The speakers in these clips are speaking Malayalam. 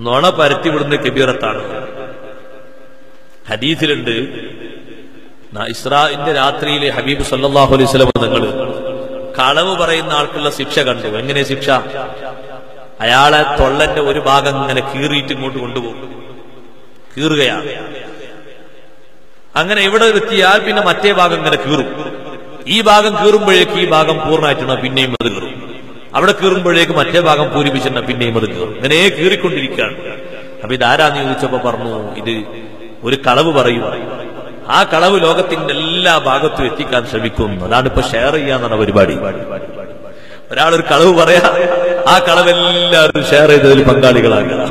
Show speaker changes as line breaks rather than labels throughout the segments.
നുണ പരത്തിവിടുന്ന കബീറത്താണ്. ഹദീസിലുണ്ട്, ഇസ്രാഇന്റെ രാത്രിയിലെ ഹബീബ് സല്ലല്ലാഹു അലൈഹി വസല്ലം തങ്ങൾ കളവ് പറയുന്ന ആൾക്കുള്ള ശിക്ഷ കണ്ടു. എങ്ങനെ ശിക്ഷ? അയാളെ തൊള്ളന്റെ ഒരു ഭാഗം ഇങ്ങനെ കീറിയിട്ട് ഇങ്ങോട്ട് കൊണ്ടുപോകും, കീറുകയാണ്. അങ്ങനെ ഇവിടെ എത്തിയാൽ പിന്നെ മറ്റേ ഭാഗം ഇങ്ങനെ കീറും. ഈ ഭാഗം കീറുമ്പോഴേക്ക് ഈ ഭാഗം പൂർണ്ണമായിട്ടാണ്, പിന്നെയും അത് കീറും. അവിടെ കീറുമ്പോഴേക്ക് മറ്റേ ഭാഗം പൂരിപ്പിച്ചിട്ട് പിന്നെയും അത് കീറും. ഇങ്ങനെ കീറിക്കൊണ്ടിരിക്കുകയാണ്. അപ്പൊ ഇതാരാന്ന് ചോദിച്ചപ്പോ പറഞ്ഞു, ഇത് ഒരു കളവ് പറയും, ആ കളവ് ലോകത്തിന്റെ എല്ലാ ഭാഗത്തും എത്തിക്കാൻ ശ്രമിക്കും. അതാണ് ഇപ്പൊ ഷെയർ ചെയ്യാന്നാണ് പരിപാടി. ഒരാളൊരു കളവ് പറയാ, ആ കളവെല്ലാവരും ഷെയർ ചെയ്തതിൽ പങ്കാളികളാകുക.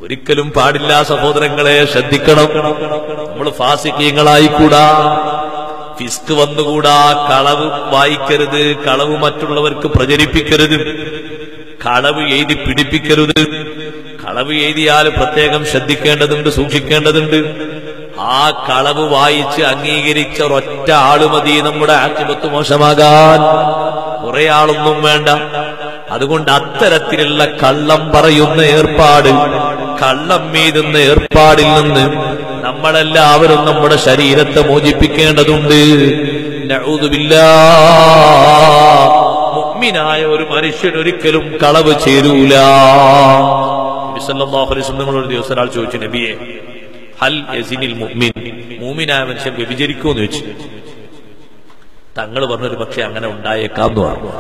ഒരിക്കലും പാടില്ല സഹോദരങ്ങളെ, ശ്രദ്ധിക്കണം. നമ്മൾ ഫാസിഖീങ്ങളായിക്കൂടാ, ഫിസ്ക് വന്നുകൂടാ. കളവ് വായിക്കരുത്, കളവ് മറ്റുള്ളവർക്ക് പ്രചരിപ്പിക്കരുത്, കളവ് എഴുതി പിടിപ്പിക്കരുത്. കളവ് എഴുതിയാൽ പ്രത്യേകം ശ്രദ്ധിക്കേണ്ടതുണ്ട്, സൂക്ഷിക്കേണ്ടതുണ്ട്. ആ കളവ് വായിച്ച് അംഗീകരിച്ച ഒരൊറ്റ ആള് മതി നമ്മുടെ ആഖിബത്ത് മോശമാകാൻ. കുറെ ആളൊന്നും വേണ്ട. അതുകൊണ്ട് അത്തരത്തിലുള്ള കള്ളം പറയുന്ന ഏർപ്പാട്, കള്ളം മീതുന്ന ഏർപ്പാടിൽ നിന്ന് നമ്മളെല്ലാവരും നമ്മുടെ ശരീരത്തെ മോചിപ്പിക്കേണ്ടതുണ്ട്. നഊദു ബില്ലാഹ്. മുഅ്മിനായ ഒരു മനുഷ്യൻ ഒരിക്കലും കളവ് ചേരൂല. നബി സല്ലല്ലാഹു അലൈഹി വസല്ലം ഒരു ദിവസം ഒരാൾ ചോദിച്ചു, നബിയെ, ഹൽ യസിനിൽ മുഅ്മിൻ, മുഅ്മിനായ മനുഷ്യൻ വ്യഭിചരിക്കുമെന്ന് ചോദിച്ചു. തങ്ങൾ പറഞ്ഞൊരു പക്ഷെ അങ്ങനെ ഉണ്ടായേക്കാം എന്ന് പറഞ്ഞു.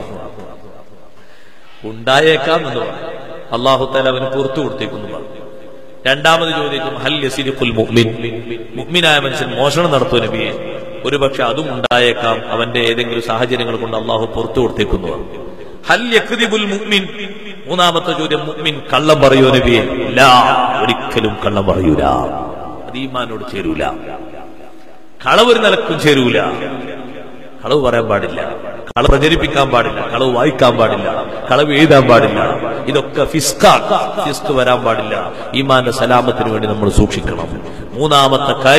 ഉണ്ടായേക്കാം എന്ന് പറഞ്ഞു. അല്ലാഹു തആല അവന് പുറത്തു കൊടുത്തേക്കുന്നു പറഞ്ഞു. രണ്ടാമത് ചോദിക്കും, ഹൽ യസിനിഖുൽ മുഅ്മിൻ, മുഅ്മിനായ മനുഷ്യൻ മോഷണം നടത്തും നബിയെ. ഒരു പക്ഷെ അതും ഉണ്ടായേക്കാം, അവന്റെ ഏതെങ്കിലും സാഹചര്യങ്ങൾ കൊണ്ട് അള്ളാഹു പുറത്തു കൊടുത്തേക്കുന്നു പറഞ്ഞു. ഹൽ യക്ദിബുൽ മുഅ്മിൻ, മൂന്നാമത്തെ ചോദ്യം, മുഅ്മിൻ കള്ളം പറയോ നബിയെ? ലാ, ഒരിക്കലും കള്ളം പറയൂല. അത് ഈമാനോട് ചേരൂല. കളവ് ഒരു നിലക്കും ചേരൂല. കളവ് പറയാൻ പാടില്ല, കളവ് പ്രചരിപ്പിക്കാൻ പാടില്ല, കളവ് വായിക്കാൻ പാടില്ല, കളവ് എഴുതാൻ പാടില്ല. ഇതൊക്കെ ഫിസ്ക് വരാൻ പാടില്ല. ഈമാന്റെ സലാമത്തിന് വേണ്ടി നമ്മൾ സൂക്ഷിക്കണം. മൂന്നാമത്തെ കാര്യം